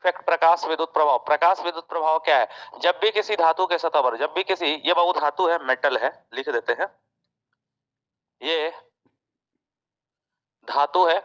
Effect प्रकाश विद्युत प्रभाव। प्रकाश विद्युत प्रभाव क्या है? जब भी किसी धातु के सतह पर, जब भी किसी, ये बाबू धातु है, मेटल है, लिख देते हैं, ये धातु है,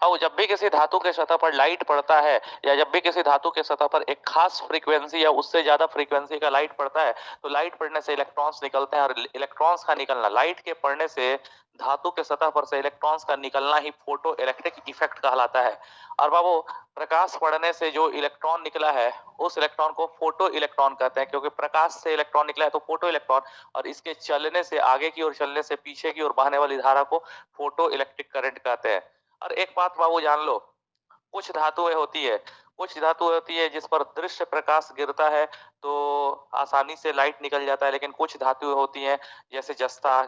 और जब भी किसी धातु के सतह पर लाइट पड़ता है, या जब भी किसी धातु के सतह पर एक खास फ्रीक्वेंसी या उससे ज्यादा फ्रीक्वेंसी का लाइट पड़ता है, तो लाइट पड़ने से इलेक्ट्रॉन्स निकलते हैं, और इलेक्ट्रॉन्स का निकलना, लाइट के पड़ने से धातु के सतह पर से इलेक्ट्रॉन्स का निकलना ही फोटो इलेक्ट्रिक इफेक्ट कहलाता है। और बाबू, प्रकाश पड़ने से जो इलेक्ट्रॉन निकला है, उस इलेक्ट्रॉन को फोटो इलेक्ट्रॉन कहते हैं, क्योंकि प्रकाश से इलेक्ट्रॉन निकला है तो फोटो इलेक्ट्रॉन, और इसके चलने से, आगे की ओर चलने से पीछे की ओर बहने वाली धारा को फोटो इलेक्ट्रिक करंट कहते हैं। और एक बात बाबू जान लो, कुछ धातुएं होती है, कुछ धातु होती है जिस पर दृश्य प्रकाश गिरता है तो आसानी से लाइट निकल जाता है, लेकिन कुछ धातुएं होती हैं जैसे जस्ता,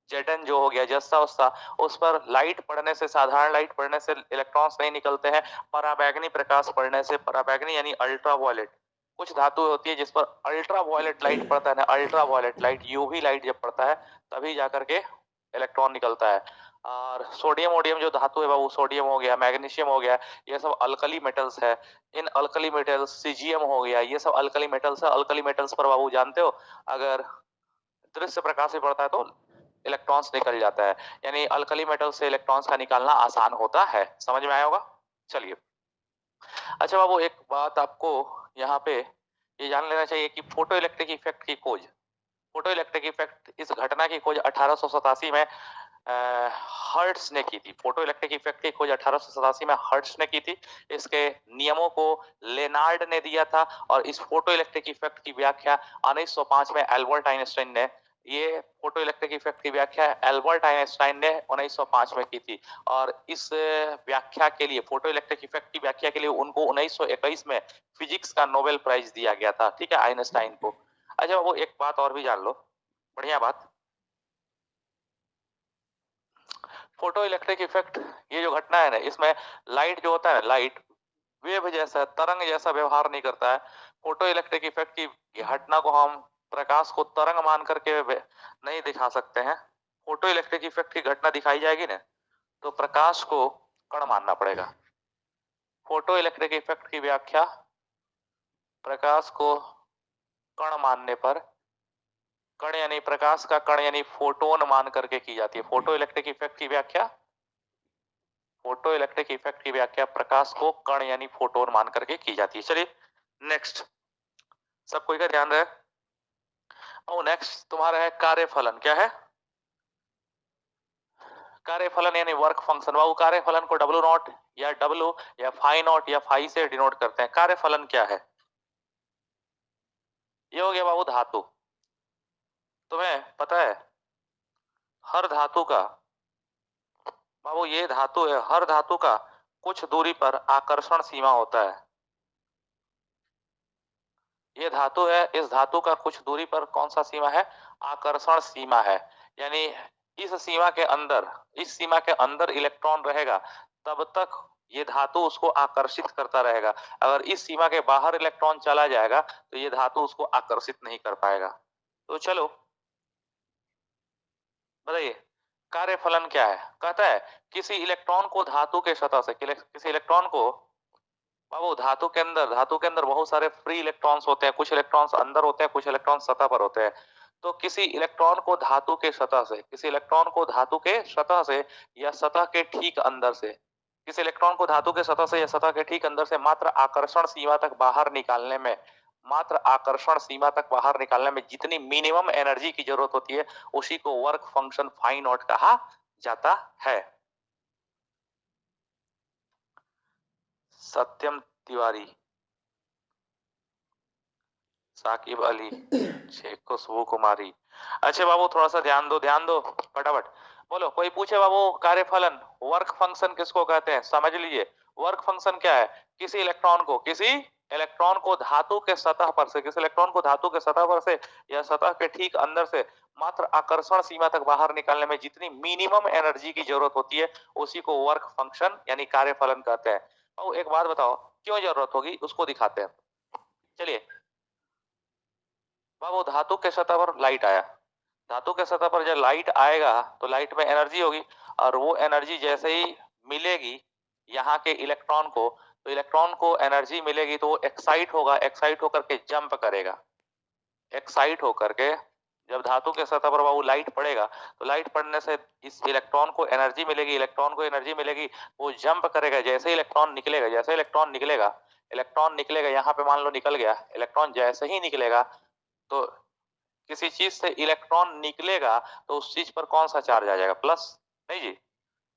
जेडन जो हो गया, जस्ता उस्ता, उस पर लाइट पड़ने से, साधारण लाइट पड़ने से इलेक्ट्रॉन्स नहीं निकलते हैं, पराबैंगनी प्रकाश पड़ने से, पराबैंगनी यानी अल्ट्रा वायलेट, कुछ धातु होती है जिस पर अल्ट्रा वायलेट लाइट पड़ता है ना, ultra violet light, UV light जब पड़ता है तभी जाकर के इलेक्ट्रॉन निकलता है। और सोडियम ओडियम जो धातु है वो, सोडियम हो गया, मैग्नीशियम हो गया, ये सब अल्कली मेटल्स है। इन अल्कली मेटल्स, सीजियम हो गया, ये सब अल्कली मेटल्स है। अल्कली मेटल्स पर बाबू जानते हो, अगर दृश्य प्रकाश भी पड़ता है तो इलेक्ट्रॉन्स निकल जाता है, यानी अल्कली मेटल से इलेक्ट्रॉन्स का निकालना आसान होता है। समझ में आया होगा? चलिए, अच्छा बाबू, एक बात आपको यहाँ पे ये जान लेना चाहिए कि फोटो इलेक्ट्रिक इफेक्ट की खोज, फोटो इलेक्ट्रिक इफेक्ट, इस घटना की खोज 1887 में हर्ट्स ने की थी। फोटो इलेक्ट्रिक इफेक्ट की खोज 1887 में हर्ट्स ने की थी। इसके नियमों को लेनार्ड ने दिया था, और इस फोटो इलेक्ट्रिक इफेक्ट की व्याख्या 1905 में एल्बर्ट आइंस्टाइन ने, ये फोटो इलेक्ट्रिक इफेक्ट की व्याख्या एल्बर्ट आइंस्टाइन ने 1905 में की थी। और इस व्याख्या के लिए, फोटो इलेक्ट्रिक इफेक्ट की व्याख्या के लिए उनको 1921 में फिजिक्स का नोबेल प्राइज दिया गया था, ठीक है, आइंस्टाइन को। अच्छा वो एक बात और भी जान लो, बढ़िया बात, फोटो इलेक्ट्रिक इफेक्ट, ये जो घटना है ना, इसमें लाइट जो होता है ना, लाइट वेव जैसा, तरंग जैसा व्यवहार नहीं करता है। फोटो इलेक्ट्रिक इफेक्ट की घटना को हम प्रकाश को तरंग मान करके नहीं दिखा सकते हैं। फोटो इलेक्ट्रिक इफेक्ट की घटना दिखाई जाएगी ना, तो प्रकाश को कण मानना पड़ेगा। फोटो इलेक्ट्रिक इफेक्ट की व्याख्या प्रकाश को कण मानने पर, कण यानी प्रकाश का कण यानी फोटोन मान करके की जाती है। फोटो इलेक्ट्रिक इफेक्ट की व्याख्या, फोटो इलेक्ट्रिक इफेक्ट की व्याख्या प्रकाश को कण यानी फोटोन मान करके की जाती है। चलिए नेक्स्ट, सब कोई का ध्यान रहे। और नेक्स्ट तुम्हारा है कार्यफलन। क्या है? कार्यफलन यानी वर्क फंक्शन। बाबू कार्यफलन को डब्ल्यू नॉट या डब्ल्यू या फाई नॉट या फाई से डिनोट करते हैं। कार्यफलन क्या है? ये हो गया बाबू धातु। तुम्हें पता है हर धातु का, बाबू ये धातु है, हर धातु का कुछ दूरी पर आकर्षण सीमा होता है। ये धातु है, इस धातु का कुछ दूरी पर कौन सा सीमा है? आकर्षण सीमा है। यानी इस सीमा के अंदर, इस सीमा के अंदर इलेक्ट्रॉन रहेगा तब तक ये धातु उसको आकर्षित करता रहेगा। अगर इस सीमा के बाहर इलेक्ट्रॉन चला जाएगा तो ये धातु उसको आकर्षित नहीं कर पाएगा। तो चलो बताइए कार्यफलन क्या है? कहता है किसी इलेक्ट्रॉन को धातु के सतह से, किसी इलेक्ट्रॉन को, बाबू धातु के अंदर, धातु के अंदर बहुत सारे फ्री इलेक्ट्रॉन्स होते हैं, कुछ इलेक्ट्रॉन्स अंदर होते हैं, कुछ इलेक्ट्रॉन सतह पर होते हैं। तो किसी इलेक्ट्रॉन को धातु के सतह से, किसी इलेक्ट्रॉन को धातु के सतह से या सतह के ठीक अंदर से, किसी इलेक्ट्रॉन को धातु के सतह से या सतह के ठीक अंदर से मात्र आकर्षण सीमा तक बाहर निकालने में, मात्र आकर्षण सीमा तक बाहर निकालने में जितनी मिनिमम एनर्जी की जरूरत होती है उसी को वर्क फंक्शन फाई नॉट कहा जाता है। सत्यम तिवारी, साकिब अली, खुशबू कुमारी। अच्छा बाबू थोड़ा सा ध्यान दो, ध्यान दो फटाफट बोलो। कोई पूछे बाबू कार्यफलन, वर्क फंक्शन किसको कहते हैं? समझ लीजिए वर्क फंक्शन क्या है। किसी इलेक्ट्रॉन को, किसी इलेक्ट्रॉन को धातु के सतह पर से, किसी इलेक्ट्रॉन को धातु के सतह पर से या सतह के ठीक अंदर से मात्र आकर्षण सीमा तक बाहर निकालने में जितनी मिनिमम एनर्जी की जरूरत होती है उसी को वर्क फंक्शन यानी कार्यफलन कहते हैं। और एक बात बताओ क्यों जरूरत होगी, उसको दिखाते हैं। चलिए बाबू धातु के सतह पर लाइट आया, धातु के सतह पर जब लाइट आएगा तो लाइट में एनर्जी होगी, और वो एनर्जी जैसे ही मिलेगी यहाँ के इलेक्ट्रॉन को तो इलेक्ट्रॉन को एनर्जी मिलेगी तो वो एक्साइट होगा, एक्साइट होकर के जंप करेगा, एक्साइट होकर के जब धातु के सतह पर वो लाइट पड़ेगा तो लाइट पड़ने से इस इलेक्ट्रॉन को एनर्जी मिलेगी, इलेक्ट्रॉन को एनर्जी मिलेगी, वो जंप करेगा। जैसे इलेक्ट्रॉन निकलेगा, जैसे इलेक्ट्रॉन निकलेगा, इलेक्ट्रॉन निकलेगा, यहाँ पे मान लो निकल गया इलेक्ट्रॉन, जैसे ही निकलेगा तो किसी चीज से इलेक्ट्रॉन निकलेगा तो उस चीज पर कौन सा चार्ज आ जाएगा? प्लस। नहीं जी,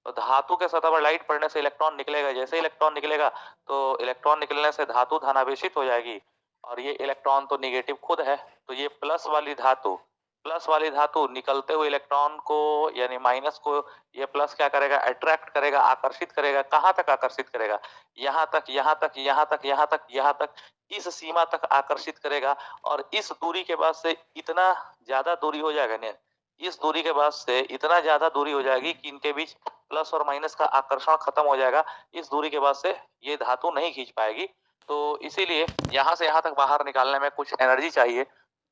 तो धातु के सतह पर लाइट पड़ने से इलेक्ट्रॉन निकलेगा, जैसे इलेक्ट्रॉन निकलेगा तो इलेक्ट्रॉन निकलने से धातु धनावेशित हो जाएगी, और ये इलेक्ट्रॉन तो निगेटिव खुद है, तो ये प्लस वाली धातु, प्लस वाली धातु निकलते हुए इलेक्ट्रॉन को यानी माइनस को ये प्लस क्या करेगा? अट्रैक्ट करेगा, आकर्षित करेगा। कहाँ तक आकर्षित करेगा? यहाँ तक, यहाँ तक, यहाँ तक, यहाँ तक, यहाँ तक, इस सीमा तक आकर्षित करेगा। और इस दूरी के बाद से इतना ज्यादा दूरी हो जाएगा ना, इस दूरी के बाद से इतना ज्यादा दूरी हो जाएगी कि इनके बीच प्लस और माइनस का आकर्षण खत्म हो जाएगा। इस दूरी के बाद से ये धातु नहीं खींच पाएगी। तो इसीलिए यहाँ से यहाँ तक बाहर निकालने में कुछ एनर्जी चाहिए,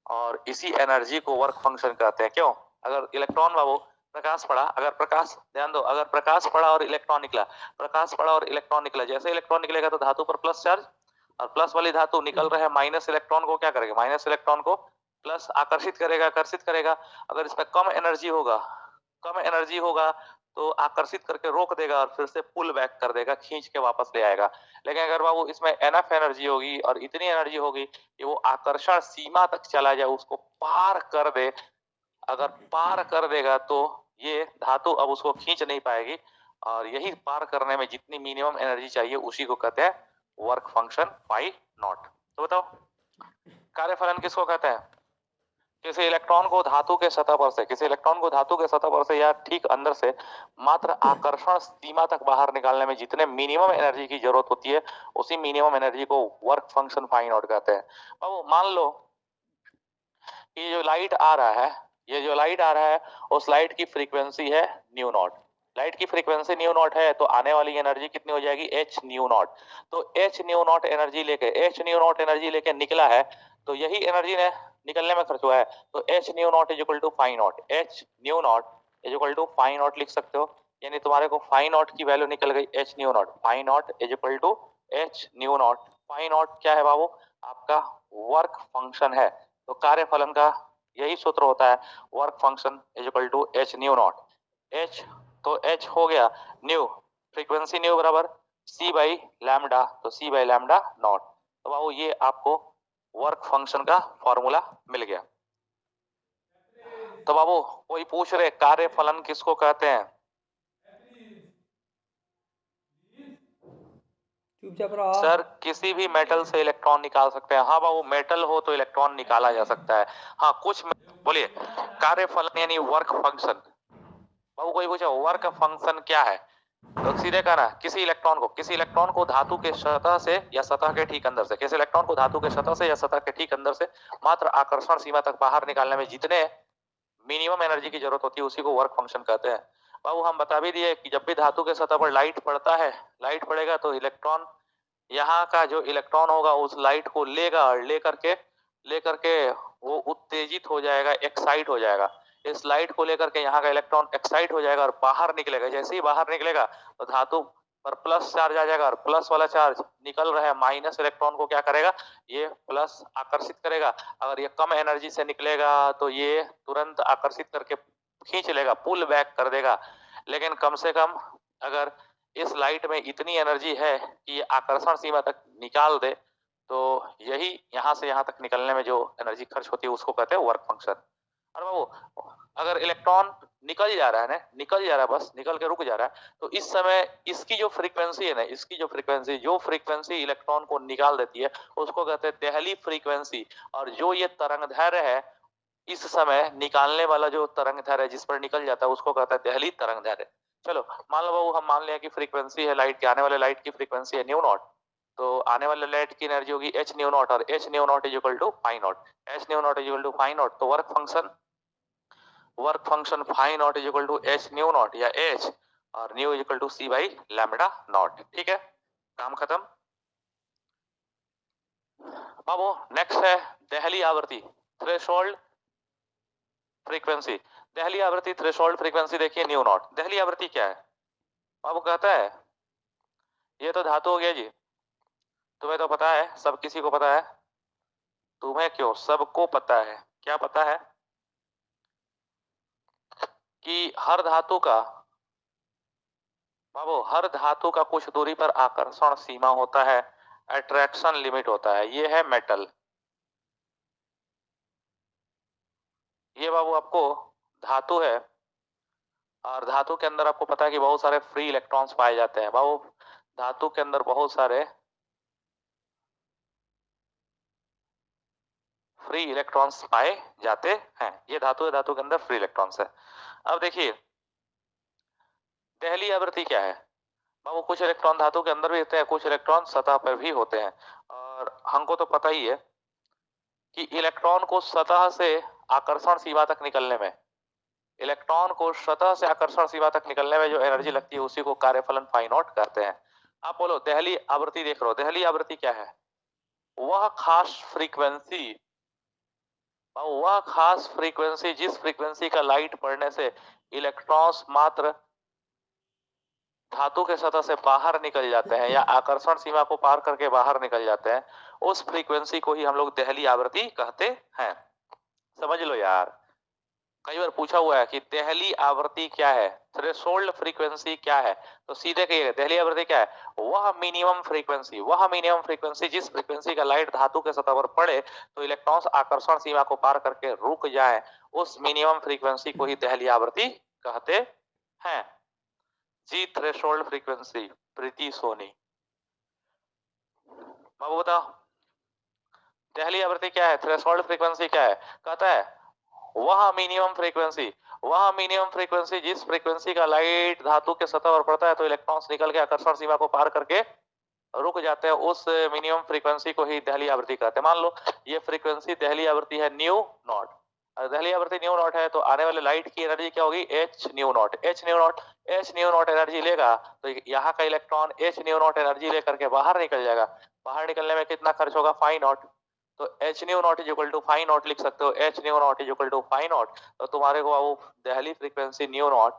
और इसी एनर्जी को वर्क फंक्शन कहते हैं। क्यों? अगर इलेक्ट्रॉन बाबू प्रकाश पड़ा, अगर प्रकाश, ध्यान दो, अगर प्रकाश पड़ा और इलेक्ट्रॉन निकला, प्रकाश पड़ा और इलेक्ट्रॉन निकला, जैसे इलेक्ट्रॉन निकलेगा तो धातु पर प्लस चार्ज, और प्लस वाली धातु निकल रहे माइनस इलेक्ट्रॉन को क्या करेगा? माइनस इलेक्ट्रॉन को प्लस आकर्षित करेगा, आकर्षित करेगा। अगर इसमें कम एनर्जी होगा, कम एनर्जी होगा तो आकर्षित करके रोक देगा और फिर से पुल बैक कर देगा, खींच के वापस ले आएगा। लेकिन अगर बाबू इसमें एनफ एनर्जी होगी और इतनी एनर्जी होगी कि वो आकर्षण सीमा तक चला जाए, उसको पार कर दे, अगर पार कर देगा तो ये धातु अब उसको खींच नहीं पाएगी, और यही पार करने में जितनी मिनिमम एनर्जी चाहिए उसी को कहते हैं वर्क फंक्शन पाई नॉट। तो बताओ कार्यफलन किसको कहते हैं? किसी इलेक्ट्रॉन को धातु के सतह पर से, किसी इलेक्ट्रॉन को धातु के सतह पर से या ठीक अंदर से मात्र आकर्षण सीमा तक बाहर निकालने में जितने मिनिमम एनर्जी की जरूरत होती है, उसी मिनिमम एनर्जी को वर्क फंक्शन फाई नॉट कहते हैं। अब मान लो ये जो लाइट आ रहा है, ये जो लाइट आ रहा है उस लाइट की फ्रीक्वेंसी है न्यू नॉट। लाइट की फ्रीक्वेंसी न्यू नॉट है तो आने वाली एनर्जी कितनी हो जाएगी? H nu not. तो एच न्यू नॉट एनर्जी लेके, एच न्यू नॉट एनर्जी लेके निकला है, तो यही एनर्जी ने निकलने में खर्च हुआ है। तो H nu naught is equal to phi naught, H nu naught is equal to phi naught लिख सकते हो। यानी तुम्हारे को फाई नॉट की वैल्यू निकल गई h nu naught, phi naught is equal to H nu naught. Phi naught क्या है बाबू? आपका वर्क फंक्शन है। तो कार्यफलन का यही सूत्र होता है, work function is equal to H nu naught. H तो एच हो गया न्यू, फ्रीक्वेंसी न्यू बराबर सी बाई लैम्डा, तो सी बाई लैम्डा नॉट। तो बाबू ये आपको वर्क फंक्शन का फॉर्मूला मिल गया। तो बाबू कोई पूछ रहे कार्यफलन किसको कहते हैं? सर किसी भी मेटल से इलेक्ट्रॉन निकाल सकते हैं। हाँ बाबू, मेटल हो तो इलेक्ट्रॉन निकाला जा सकता है। हाँ कुछ बोलिए कार्यफलन यानी वर्क फंक्शन। बाबू कोई पूछा वर्क फंक्शन क्या है, तो सीधे कहना किसी इलेक्ट्रॉन को धातु के सतह से या सतह के ठीक अंदर से, किसी इलेक्ट्रॉन को धातु के सतह से या सतह के ठीक अंदर से मात्र आकर्षण सीमा तक बाहर निकालने में जितने मिनिमम एनर्जी की जरूरत होती है उसी को वर्क फंक्शन कहते हैं। बाबू हम बता भी दिए कि जब भी धातु के सतह पर लाइट पड़ता है, लाइट पड़ेगा तो इलेक्ट्रॉन, यहाँ का जो इलेक्ट्रॉन होगा उस लाइट को लेगा और लेकर के वो उत्तेजित हो जाएगा, एक्साइट हो जाएगा। इस लाइट को लेकर के यहाँ का इलेक्ट्रॉन एक्साइट हो जाएगा और बाहर निकलेगा। जैसे ही बाहर निकलेगा तो धातु पर प्लस चार्ज आ जाएगा, और प्लस वाला चार्ज निकल रहा है माइनस इलेक्ट्रॉन को क्या करेगा? ये प्लस आकर्षित करेगा। अगर ये कम एनर्जी से निकलेगा तो ये तुरंत आकर्षित करके खींच लेगा, पुल बैक कर देगा। लेकिन कम से कम अगर इस लाइट में इतनी एनर्जी है कि आकर्षण सीमा तक निकाल दे, तो यही यहाँ से यहाँ तक निकलने में जो एनर्जी खर्च होती है उसको कहते हैं वर्क फंक्शन। और बाबू अगर इलेक्ट्रॉन निकल जा रहा है ना, निकल जा रहा है, बस निकल के रुक जा रहा है, तो इस समय इसकी जो फ्रीक्वेंसी है ना, इसकी जो फ्रीक्वेंसी इलेक्ट्रॉन को निकाल देती है उसको कहते हैं देहली फ्रीक्वेंसी। और जो ये तरंगदैर्घ्य है, इस समय निकालने वाला जो तरंगदैर्घ्य है जिस पर निकल जाता है उसको कहता है देहली तरंगदैर्घ्य। चलो मान लो बाबू, हम मान लिया कि फ्रीक्वेंसी है लाइट की, आने वाले लाइट की फ्रीक्वेंसी है न्यू नॉट, तो आने वाले लाइट की एनर्जी होगी एच न्यू नॉट, और H nu naught is equal to phi naught, H nu naught is equal to phi naught. तो work function phi naught is equal to H nu naught या H, और nu is equal to C by lambda naught. ठीक है, काम खत्म। बाबू next है देहली आवृत्ति, threshold frequency. देहली आवृत्ति थ्रेशोल्ड फ्रीक्वेंसी देखिए न्यू नॉट। देहली आवृत्ति क्या है? बाबू कहता है ये तो धातु हो गया जी, तुम्हें तो पता है, सब किसी को पता है। तुम्हें क्यों, सबको पता है। क्या पता है? कि हर धातु का, बाबू, हर धातु का कुछ दूरी पर आकर्षण सीमा होता है, अट्रैक्शन लिमिट होता है। ये है मेटल। ये बाबू आपको धातु है, और धातु के अंदर आपको पता है कि बहुत सारे फ्री इलेक्ट्रॉन्स पाए जाते हैं। बाबू, धातु के अंदर बहुत सारे फ्री इलेक्ट्रॉन्स पाए जाते हैं। ये धातु है, धातु के अंदर फ्री इलेक्ट्रॉन्स है। अब देखिए, पहली आवृत्ति क्या है? बाबू, कुछ इलेक्ट्रॉन धातु के अंदर भी होते हैं, कुछ इलेक्ट्रॉन सतह पर भी होते हैं। और हमको तो पता ही है कि इलेक्ट्रॉन को सतह से आकर्षण सीमा तक निकलने में, इलेक्ट्रॉन को सतह से आकर्षण सीमा तक निकलने में जो एनर्जी लगती है उसी को कार्यफलन फाई नॉट कहते हैं। आप बोलो दहली आवृत्ति देख रहे हो, दहली आवृत्ति क्या है? वह खास फ्रीक्वेंसी, वह खास फ्रीक्वेंसी जिस फ्रीक्वेंसी का लाइट पड़ने से इलेक्ट्रॉन्स मात्र धातु के सतह से बाहर निकल जाते हैं या आकर्षण सीमा को पार करके बाहर निकल जाते हैं, उस फ्रीक्वेंसी को ही हम लोग दहली आवृत्ति कहते हैं। समझ लो यार, कई बार पूछा हुआ है कि दहली आवृत्ति क्या है, थ्रेशोल्ड फ्रीक्वेंसी क्या है, तो सीधे कहिएगा दहली आवृत्ति क्या है? वह मिनिमम फ्रीक्वेंसी, वह मिनिमम फ्रीक्वेंसी जिस फ्रीक्वेंसी का लाइट धातु के सतह पर पड़े तो इलेक्ट्रॉन्स आकर्षण सीमा को पार करके रुक जाए, उस मिनिमम फ्रीक्वेंसी को ही दहली आवृत्ति कहते हैं। जी थ्रेशोल्ड फ्रीक्वेंसी, प्रीति सोनी। बाबू बताओ, दहली आवृत्ति क्या है, थ्रेशोल्ड फ्रीक्वेंसी क्या है? कहता है वह मिनिमम फ्रीक्वेंसी, वह मिनिमम फ्रीक्वेंसी जिस फ्रीक्वेंसी का लाइट धातु के सतह पर पड़ता है तो इलेक्ट्रॉन्स निकल के आकर्षण सीमा को पार करके रुक जाते हैं, उस मिनिमम फ्रीक्वेंसी को ही दहली आवृत्ति कहते हैं। मान लो ये फ्रीक्वेंसी दहली आवृत्ति है न्यू नॉट, अगर दहली आवृत्ति न्यू नॉट है तो आने वाले लाइट की एनर्जी क्या होगी? H nu naught. H nu naught, H nu not energy लेगा तो यहाँ का electron H nu not energy लेकर के बाहर निकल जाएगा। बाहर निकलने में कितना खर्च होगा? Phi naught. तो H nu naught is equal to phi naught लिख सकते हो, H nu naught is equal to phi naught. तो तुम्हारे को वो दहली frequency nu naught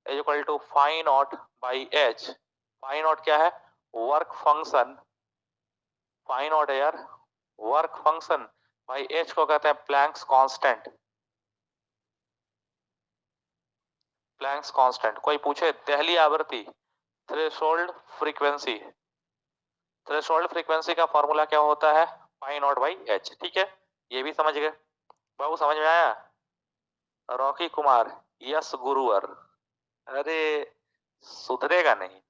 is equal to phi naught by H. Phi naught क्या है? Work function. फाई नॉट है यार वर्क फंक्शन, भाई एच को कहते हैं प्लैंक्स कांस्टेंट। Planck's constant. कोई पूछे दहली आवृत्ति, थ्रेशोल्ड फ्रीक्वेंसी, थ्रेशोल्ड फ्रीक्वेंसी का फॉर्मूला क्या होता है? पाई नॉट बाई एच। ठीक है, ये भी समझ गए। बाबू समझ में आया? रॉकी कुमार, यस गुरुवर। अरे सुधरेगा नहीं।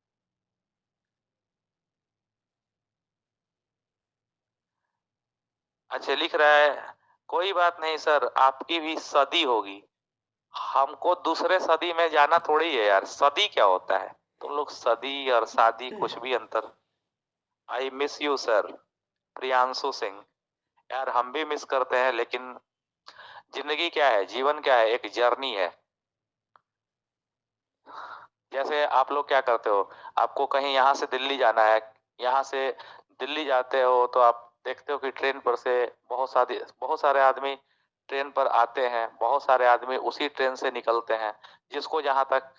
अच्छा लिख रहा है, कोई बात नहीं सर, आपकी भी सदी होगी। हमको दूसरे सदी में जाना थोड़ी है यार, सदी क्या होता है? तुम लोग सदी और शादी कुछ भी अंतर। I miss you sir, Priyanshu Singh. यार हम भी मिस करते हैं, लेकिन जिंदगी क्या है, जीवन क्या है, एक जर्नी है। जैसे आप लोग क्या करते हो, आपको कहीं यहाँ से दिल्ली जाना है, यहाँ से दिल्ली जाते हो तो आप देखते हो कि ट्रेन पर से बहुत सारे आदमी ट्रेन पर आते हैं, बहुत सारे आदमी उसी ट्रेन से निकलते हैं। जिसको जहां तक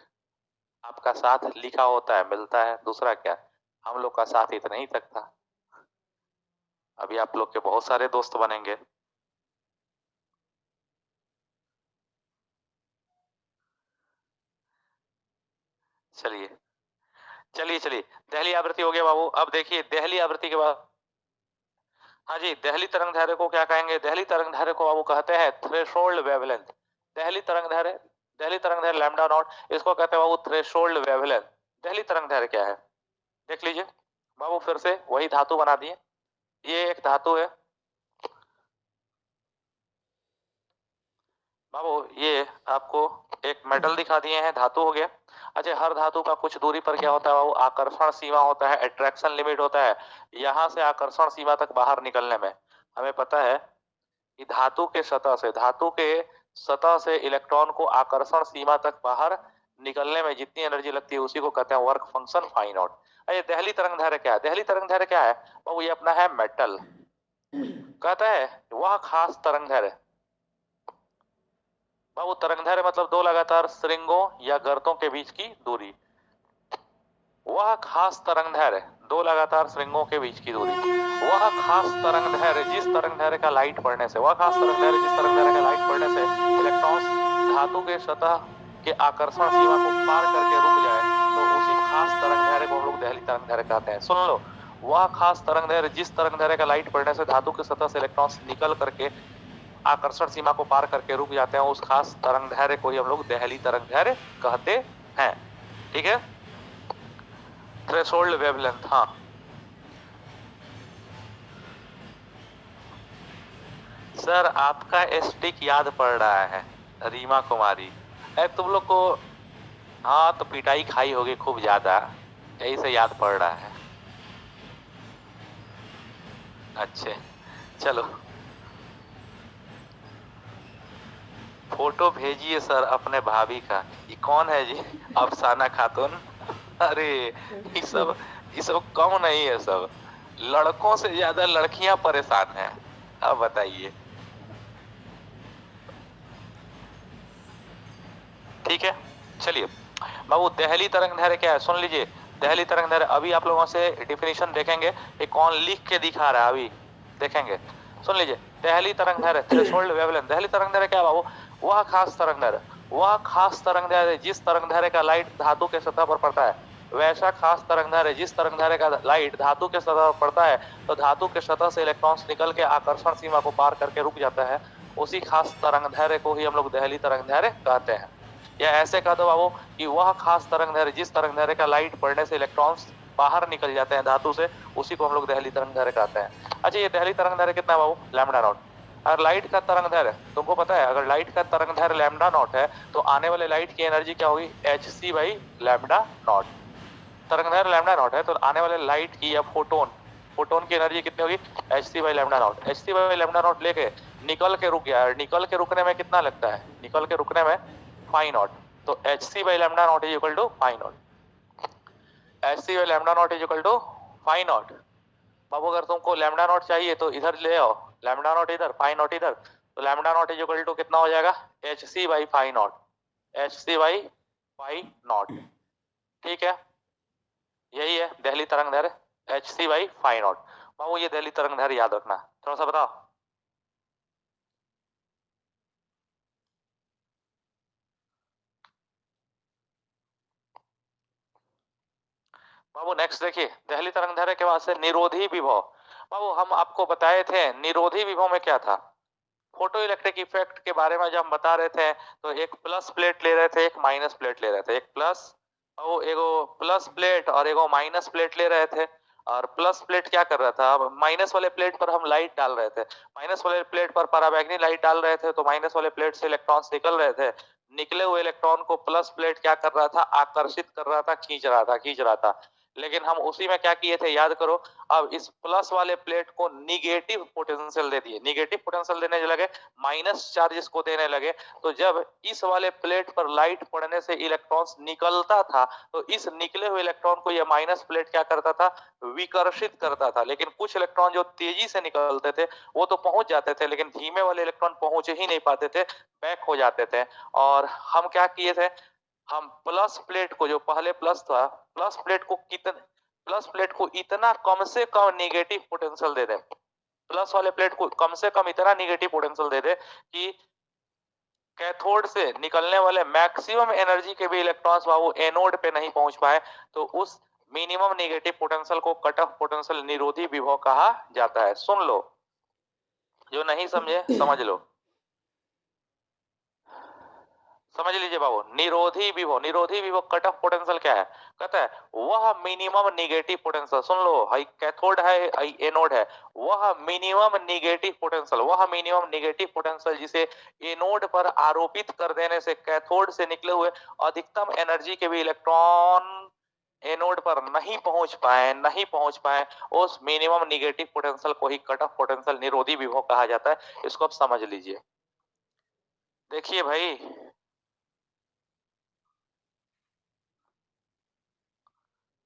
आपका साथ लिखा होता है मिलता है, दूसरा क्या, हम लोग का साथ इतना ही तक था। अभी आप लोग के बहुत सारे दोस्त बनेंगे। चलिए चलिए चलिए, दहली आवृत्ति हो गया बाबू। अब देखिए दहली आवृत्ति के बाद, हाँ जी, दहली तरंग दैर्घ्य को क्या कहेंगे? दहली तरंग दैर्घ्य को बाबू कहते हैं थ्रेशोल्ड वेवलेंथ। दहली तरंग दैर्घ्य, दहली तरंग दैर्घ्य लैम्डा नॉट, इसको कहते हैं बाबू थ्रेशोल्ड वेवलेंथ। दहली तरंग दैर्घ्य क्या है देख लीजिए बाबू, फिर से वही धातु बना दिए। ये एक धातु है बाबू, ये आपको एक मेटल दिखा दिए हैं, धातु हो गया। अच्छा, हर धातु का कुछ दूरी पर क्या होता है बाबू? आकर्षण सीमा होता है, अट्रैक्शन लिमिट होता है। यहां से आकर्षण सीमा तक बाहर निकलने में हमें पता है कि धातु के सतह से इलेक्ट्रॉन को आकर्षण सीमा तक बाहर निकलने में जितनी एनर्जी लगती है उसी को कहते हैं वर्क फंक्शन फाई नॉट। ये दहली तरंग दैर्घ्य क्या है? दहली तरंग दैर्घ्य क्या है बाबू? ये अपना है मेटल। कहता है वह खास तरंग दैर्घ्य, बाबू तरंग दैर्घ्य मतलब दो लगातार श्रृंगों या गर्तों के बीच की दूरी। वह खास तरंगदैर्घ्य दो लगातार श्रृंगों के बीच की दूरी, वह खास तरंगदैर्घ्य जिस तरंगदैर्घ्य का लाइट पड़ने से, वह खास तरंगदैर्घ्य जिस तरंगदैर्घ्य का लाइट पड़ने से इलेक्ट्रॉन्स धातु के सतह के आकर्षण सीमा को पार करके रुक जाए, तो उसी खास तरंगदैर्घ्य को हम लोग देहली तरंगदैर्घ्य कहते हैं। सुन लो, वह खास तरंगदैर्घ्य जिस तरंगदैर्घ्य का लाइट पड़ने से धातु की सतह से इलेक्ट्रॉन्स निकल करके आकर्षण सीमा को पार करके रुक जाते हैं, उस खास तरंगदैर्घ्य को ही हम लोग देहली तरंगदैर्घ्य कहते हैं। ठीक है, थ्रेशोल्ड वेवलेंथ। हाँ सर, आपका स्टिक याद पड़ रहा है, रीमा कुमारी। अरे तुम लोग को, हाँ तो पिटाई खाई होगी खूब ज्यादा, यही से याद पड़ रहा है। अच्छे, चलो फोटो भेजिए सर अपने भाभी का। ये कौन है जी? अफसाना खातून। अरे ये सब कम नहीं है सब, लड़कों से ज्यादा लड़कियां परेशान हैं। अब बताइए। ठीक है, चलिए बाबू, देहली तरंगदैर्घ्य क्या है सुन लीजिए। देहली तरंगदैर्घ्य अभी आप लोगों से डिफिनीशन देखेंगे, ये कौन लिख के दिखा रहा है अभी देखेंगे। सुन लीजिए, देहली तरंगदैर्घ्य थ्रेशोल्ड वेवलेंथ। देहली तरंगदैर्घ्य क्या है बाबू? वह खास तरंगदैर्घ्य, वह खास तरंगदैर्घ्य जिस तरंगदैर्घ्य का लाइट धातु के सतह पर पड़ता है, वैसा खास तरंगदैर्घ्य जिस तरंगदैर्घ्य का लाइट धातु के सतह पर पड़ता है तो धातु के सतह से इलेक्ट्रॉन्स निकल के आकर्षण सीमा को पार करके रुक जाता है, उसी खास तरंगदैर्घ्य को ही हम लोग देहली तरंगदैर्घ्य कहते हैं। या ऐसे कह दो बाबू कि वह खास तरंगदैर्घ्य जिस तरंगदैर्घ्य का लाइट पड़ने से इलेक्ट्रॉन्स बाहर निकल जाते हैं धातु से, उसी को हम लोग देहली तरंगदैर्घ्य कहते हैं। अच्छा, ये देहली तरंगदैर्घ्य कितना है बाबू? Lambda naught. अगर लाइट का तरंगदैर्घ्य तुमको पता है, अगर लाइट का तरंगदैर्घ्य लैम्डा नॉट है तो आने वाले लाइट की एनर्जी क्या होगी? H C by lambda naught. तरंगदैर्घ्य लैम्डा नॉट है तो आने वाले लाइट की या फोटोन, फोटोन की एनर्जी कितनी होगी? H C by lambda naught. H C by lambda naught लेके निकल के रुक गया, निकल के रुकने में कितना लगता है? निकल के रुकने में फाई नॉट। तो H C by lambda naught is equal to phi naught. H C by lambda naught is equal to phi naught. बाबू अगर तुमको लैम्डा नॉट चाहिए तो इधर ले आओ, लैम्डा नॉट इधर, फाई नॉट इधर, तो lambda naught is equal to कितना हो जाएगा? H C by phi naught. H C by phi naught. ठीक है, यही है देहली तरंगदैर्घ्य, H C by phi naught. बाबू ये देहली तरंगदैर्घ्य याद रखना, थोड़ा सा बताओ। बाबू नेक्स्ट देखिए, देहली तरंगदैर्घ्य के बाद से निरोधी विभव। बाबू हम आपको बताए थे निरोधी विभव में क्या था, फोटो इलेक्ट्रिक इफेक्ट के बारे में जब हम बता रहे थे तो एक प्लस प्लेट ले रहे थे, एक माइनस प्लेट ले रहे थे, एक प्लस वो एगो प्लस प्लेट और एगो माइनस प्लेट ले रहे थे। और प्लस प्लेट क्या कर रहा था, अब माइनस वाले प्लेट पर हम लाइट डाल रहे थे, माइनस वाले प्लेट पर पराबैंगनी लाइट डाल रहे थे तो माइनस वाले प्लेट से इलेक्ट्रॉन्स निकल रहे थे। निकले हुए इलेक्ट्रॉन को प्लस प्लेट क्या कर रहा था? आकर्षित कर रहा था, खींच रहा था, खींच रहा था। लेकिन हम उसी में क्या किए थे याद करो, अब इस प्लस वाले प्लेट को निगेटिव पोटेंशियल दे दिए। निगेटिव पोटेंशियल देने लगे, माइनस चार्जेस को देने लगे, तो जब इस वाले प्लेट पर लाइट पड़ने से इलेक्ट्रॉन्स निकलता था तो इस निकले हुए इलेक्ट्रॉन को यह माइनस प्लेट क्या करता था? विकर्षित करता था। लेकिन कुछ इलेक्ट्रॉन जो तेजी से निकलते थे वो तो पहुंच जाते थे, लेकिन धीमे वाले इलेक्ट्रॉन पहुंच ही नहीं पाते थे, बैक हो जाते थे। और हम क्या किए थे, हम प्लस प्लेट को, जो पहले प्लस था, प्लस प्लेट को कितने, प्लस प्लेट को इतना कम से कम नेगेटिव पोटेंशियल दे दे, प्लस वाले प्लेट को कम से कम इतना नेगेटिव पोटेंशियल दे दे कि कैथोड से निकलने वाले मैक्सिमम एनर्जी के भी इलेक्ट्रॉन्स बाबू एनोड पे नहीं पहुंच पाए, तो उस मिनिमम नेगेटिव पोटेंशियल को कट ऑफ पोटेंशियल निरोधी विभव कहा जाता है। सुन लो, जो नहीं समझे समझ लो, समझ लीजिए बाबू। निरोधी विभव, निरोधी विभव कट ऑफ पोटेंशियल क्या है? कहता है वह मिनिमम निगेटिव पोटेंशियल, सुन लो, हाई कैथोड है, हाई एनोड है, वह मिनिमम निगेटिव पोटेंशियल, वह मिनिमम निगेटिव पोटेंशियल जिसे एनोड पर आरोपित कर देने से कैथोड से निकले हुए अधिकतम एनर्जी के भी इलेक्ट्रॉन एनोड पर नहीं पहुंच पाए, नहीं पहुंच पाए, उस मिनिमम निगेटिव पोटेंशियल को ही कट ऑफ पोटेंशियल निरोधी विभव कहा जाता है। इसको आप समझ लीजिए। देखिए भाई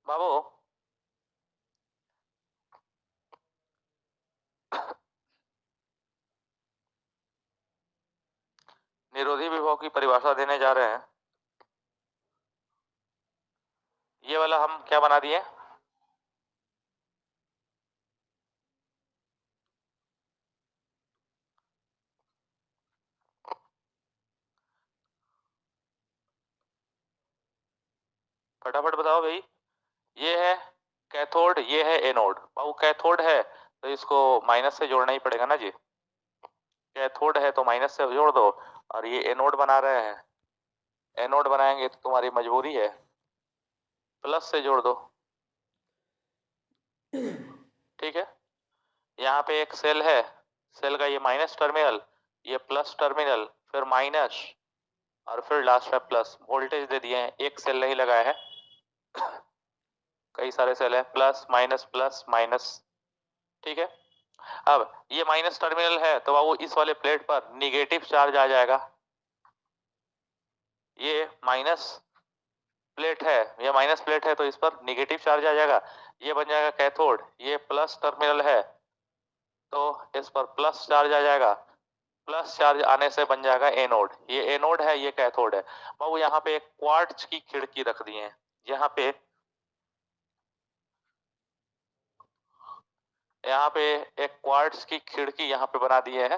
बाबू, निरोधी विभव की परिभाषा देने जा रहे हैं। ये वाला हम क्या बना दिए, फटाफट बताओ भाई। ये है कैथोड, ये है एनोड। बाबू कैथोड है तो इसको माइनस से जोड़ना ही पड़ेगा ना जी, कैथोड है तो माइनस से जोड़ दो। और ये एनोड बना रहे हैं, एनोड बनाएंगे तो तुम्हारी मजबूरी है प्लस से जोड़ दो। ठीक है, यहाँ पे एक सेल है, सेल का ये माइनस टर्मिनल, ये प्लस टर्मिनल, फिर माइनस, और फिर लास्ट में प्लस। वोल्टेज दे दिए हैं, एक सेल नहीं लगाया है, कई सारे सेल है, प्लस माइनस प्लस माइनस। ठीक है, अब ये माइनस टर्मिनल है तो वो इस वाले प्लेट पर निगेटिव चार्ज आ जाएगा। ये माइनस प्लेट है, ये माइनस प्लेट है तो इस पर निगेटिव चार्ज आ जाएगा, ये बन जाएगा कैथोड। ये प्लस टर्मिनल है तो इस पर प्लस चार्ज आ जाएगा, प्लस चार्ज आने से बन जाएगा एनोड। ये एनोड है, ये कैथोड है। वो यहाँ पे एक क्वार्ट्ज की खिड़की रख दी है, यहाँ पे एक क्वार्ट्ज की खिड़की यहाँ पे बना दी है,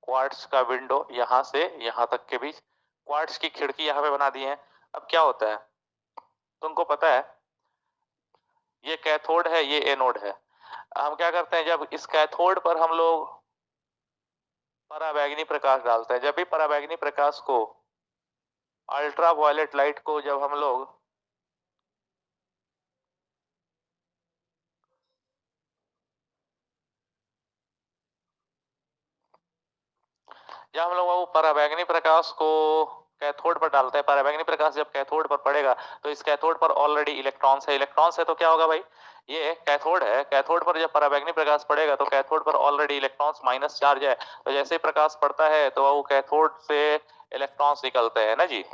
क्वार्ट्ज का विंडो यहाँ से यहाँ तक के बीच क्वार्ट्ज की खिड़की यहाँ पे बना दी है। अब क्या होता है तुमको पता है, ये कैथोड है, ये एनोड है। हम क्या करते हैं, जब इस कैथोड पर हम लोग पराबैंगनी प्रकाश डालते हैं, जब भी पराबैंगनी प्रकाश को, अल्ट्रा वायलेट लाइट को जब हम लोग, वो पराबैंगनी प्रकाश को कैथोड पर डालते हैं, पराबैंगनी प्रकाश जब कैथोड पर पड़ेगा तो इस कैथोड पर ऑलरेडी इलेक्ट्रॉन्स है, इलेक्ट्रॉन्स है तो क्या होगा भाई, ये कैथोड है, कैथोड पर जब पराबैंगनी प्रकाश पड़ेगा तो कैथोड पर ऑलरेडी इलेक्ट्रॉन्स माइनस चार्ज है, तो जैसे ही प्रकाश पड़ता है तो वो कैथोड से इलेक्ट्रॉन्स निकलते हैं ना जी,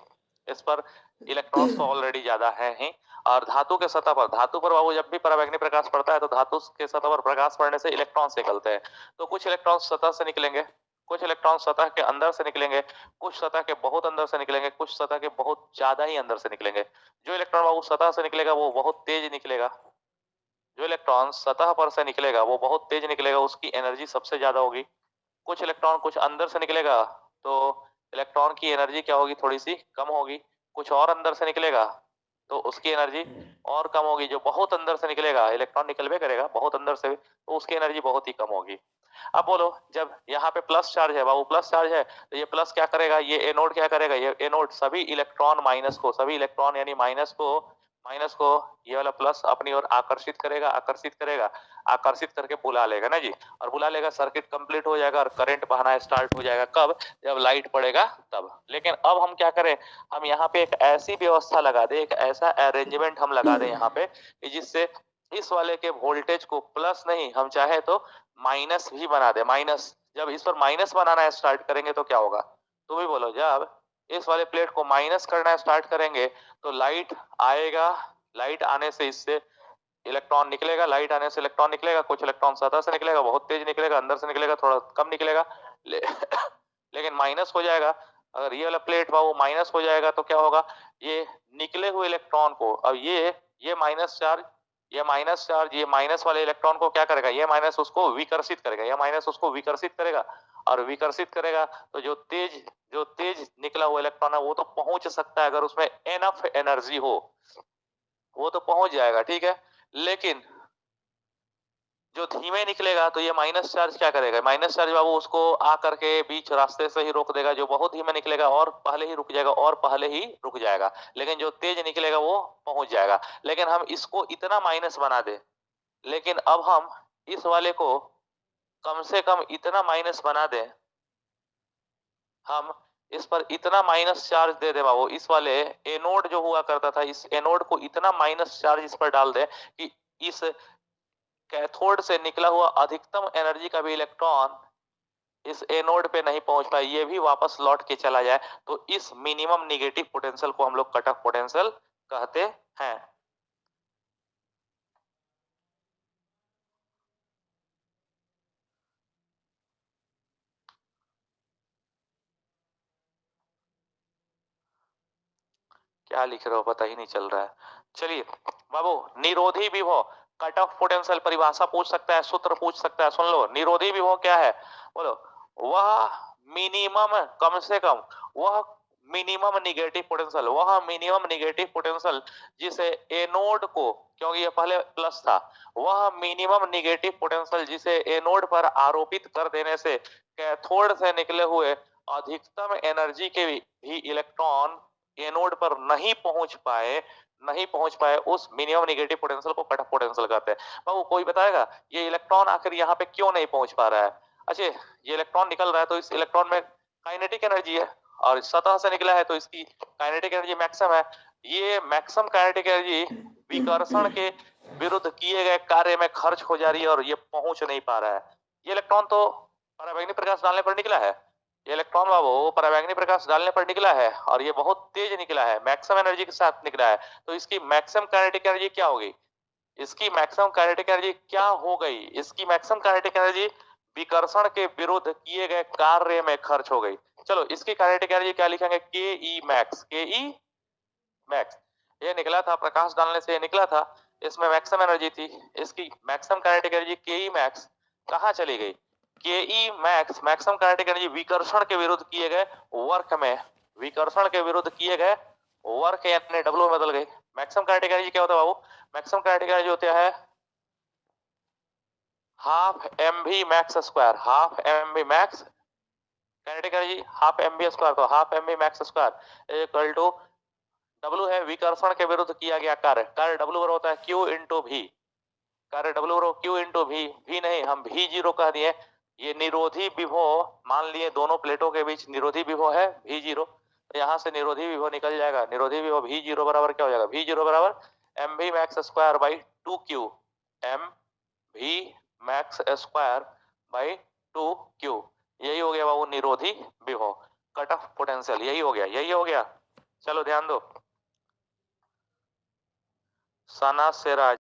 इस पर इलेक्ट्रॉन्स तो ऑलरेडी ज्यादा है ही। और धातु के सतह पर, धातु पर बाबू जब भी पराबैंगनी प्रकाश पड़ता है तो धातु के सतह पर प्रकाश पड़ने से इलेक्ट्रॉन्स निकलते हैं। तो कुछ इलेक्ट्रॉन्स सतह से निकलेंगे, कुछ इलेक्ट्रॉन सतह के अंदर से निकलेंगे, कुछ सतह के बहुत अंदर से निकलेंगे, कुछ सतह के बहुत ज्यादा ही अंदर से निकलेंगे। जो इलेक्ट्रॉन बाबू सतह से निकलेगा वो बहुत तेज निकलेगा, जो इलेक्ट्रॉन सतह पर से निकलेगा वो बहुत तेज निकलेगा, उसकी एनर्जी सबसे ज्यादा होगी। कुछ इलेक्ट्रॉन कुछ अंदर से निकलेगा तो इलेक्ट्रॉन की एनर्जी क्या होगी, थोड़ी सी कम होगी। कुछ और अंदर से निकलेगा तो उसकी एनर्जी और कम होगी। जो बहुत अंदर से निकलेगा, इलेक्ट्रॉन निकलवे करेगा बहुत अंदर से, तो उसकी एनर्जी बहुत ही कम होगी। अब बोलो, जब यहाँ पे प्लस चार्ज है बाबू, प्लस चार्ज है तो ये प्लस क्या करेगा, ये एनोड क्या करेगा, ये एनोड सभी इलेक्ट्रॉन माइनस को, सभी इलेक्ट्रॉन यानी माइनस को ये वाला प्लस अपनी ओर आकर्षित करेगा, आकर्षित करेगा, आकर्षित करके बुला लेगा ना जी। और बुला लेगा, सर्किट कंप्लीट हो जाएगा और करंट बहना स्टार्ट हो जाएगा। कब, जब लाइट पड़ेगा तब। लेकिन अब हम क्या करें, हम यहाँ पे एक ऐसी व्यवस्था लगा दे, एक ऐसा अरेंजमेंट हम लगा दें यहाँ पे कि जिससे इस वाले के वोल्टेज को प्लस नहीं, हम चाहे तो माइनस भी बना दे, माइनस। जब इस पर माइनस बनाना स्टार्ट करेंगे तो क्या होगा, तो भी बोलो, जब इस वाले प्लेट को माइनस करना स्टार्ट करेंगे तो लाइट आएगा, लाइट आने से इससे इलेक्ट्रॉन निकलेगा, लाइट आने से इलेक्ट्रॉन निकलेगा, कुछ इलेक्ट्रॉन सतह से निकलेगा बहुत तेज निकलेगा, अंदर से निकलेगा थोड़ा कम निकलेगा, लेकिन माइनस हो जाएगा। अगर ये वाला प्लेट वो माइनस हो जाएगा तो क्या होगा, ये निकले हुए इलेक्ट्रॉन को, अब ये माइनस चार्ज, ये माइनस चार्ज, ये माइनस वाले इलेक्ट्रॉन को क्या करेगा, ये माइनस उसको विकर्षित करेगा, ये माइनस उसको विकर्षित करेगा। और विकर्षित करेगा तो जो तेज निकला हुआ इलेक्ट्रॉन है वो तो पहुंच सकता है, अगर उसमें एनफ एनर्जी हो वो तो पहुंच जाएगा, ठीक है। लेकिन जो धीमे निकलेगा तो ये माइनस चार्ज क्या करेगा, माइनस चार्ज बाबू उसको आ करके बीच रास्ते से ही रोक देगा। जो बहुत धीमे निकलेगा और पहले ही रुक जाएगा, और पहले ही रुक जाएगा। लेकिन जो तेज निकलेगा वो पहुंच जाएगा। लेकिन हम इसको इतना माइनस बना दे, लेकिन अब हम इस वाले को कम से कम इतना माइनस बना दें, हम इस पर इतना माइनस चार्ज दे दे बाबू, इस वाले एनोड जो हुआ करता था, इस एनोड को इतना माइनस चार्ज इस पर डाल दे कि इस कैथोड से निकला हुआ अधिकतम एनर्जी का भी इलेक्ट्रॉन इस एनोड पे नहीं पहुंच पाए, ये भी वापस लौट के चला जाए। तो इस मिनिमम निगेटिव पोटेंशियल को हम लोग कट ऑफ पोटेंशियल कहते हैं। क्या लिख रहे हो पता ही नहीं चल रहा है। चलिए बाबू, निरोधी विभव, कट ऑफ पोटेंशियल, परिभाषा पूछ सकता है, सूत्र पूछ सकता है, सुन लो। निरोधी विभव क्या है, बोलो। वह मिनिमम, कम से कम, वह मिनिमम निगेटिव पोटेंशियल, वह मिनिमम निगेटिव पोटेंशियल जिसे एनोड को, क्योंकि ये पहले प्लस था, वह मिनिमम निगेटिव पोटेंशियल जिसे एनोड पर आरोपित कर देने से कैथोड से निकले हुए अधिकतम एनर्जी के भी इलेक्ट्रॉन एनोड पर नहीं पहुंच पाए, उस मिनिमम निगेटिव पोटेंशियल को कट ऑफ पोटेंशियल कहते हैं। बाबू कोई बताएगा ये इलेक्ट्रॉन आखिर यहाँ पे क्यों नहीं पहुंच पा रहा है? अच्छा, ये इलेक्ट्रॉन निकल रहा है तो इस इलेक्ट्रॉन में काइनेटिक एनर्जी है, और सतह से निकला है तो इसकी काइनेटिक एनर्जी मैक्सिमम है। ये मैक्सिमम काइनेटिक एनर्जी विकर्षण के विरुद्ध किए गए कार्य में खर्च हो जा रही है और ये पहुंच नहीं पा रहा है। ये इलेक्ट्रॉन तो पराबैंगनी प्रकाश डालने पर निकला है, ये इलेक्ट्रॉन बाबू पराबैंगनी प्रकाश डालने पर निकला है, और ये बहुत तेज निकला है, मैक्सिमम एनर्जी के साथ निकला है। तो इसकी मैक्सिमम काइनेटिक एनर्जी क्या होगी? इसकी मैक्सिमम काइनेटिक एनर्जी क्या हो गई? इसकी मैक्सिमम काइनेटिक एनर्जी विकर्षण के विरुद्ध किए गए कार्य में खर्च हो गई। चलो इसकी काइनेटिक एनर्जी क्या लिखेंगे? के ई मैक्स, के ई मैक्स। ये निकला था, प्रकाश डालने से ये निकला था, इसमें मैक्सिमम एनर्जी थी, इसकी मैक्सिमम काइनेटिक एनर्जी के ई मैक्स कहाँ चली गई? के E max maximum kinetic energy विकर्षण के विरुद्ध किए गए वर्क में, विकर्षण के विरुद्ध किए गए वर्क यानी डब्ल्यू में बदल गई। मैक्सिमम काइनेटिक एनर्जी क्या होता है बाबू? मैक्सिमम काइनेटिक एनर्जी होता है half M V max square, half M V max kinetic energy half M V square, तो half M V max square equal to W है विकर्षण के विरुद्ध किया गया कार्य, कार्य डब्ल्यू बराबर होता है क्यू इंटू भी, कार्य डब्ल्यू बराबर क्यू इंटू भी, भी नहीं हम भी जीरो कह दिए। ये निरोधी विभव मान लिए दोनों प्लेटों के बीच निरोधी विभव है भी जीरो, तो यहाँ से निरोधी विभव निकल जाएगा, निरोधी विभव भी जीरो बराबर क्या हो जाएगा? भी जीरो बराबर M V max square by two Q, M V max square by two Q. यही हो गया बाबू निरोधी विभव, कट ऑफ पोटेंशियल, यही हो गया, यही हो गया। चलो ध्यान दो, सना से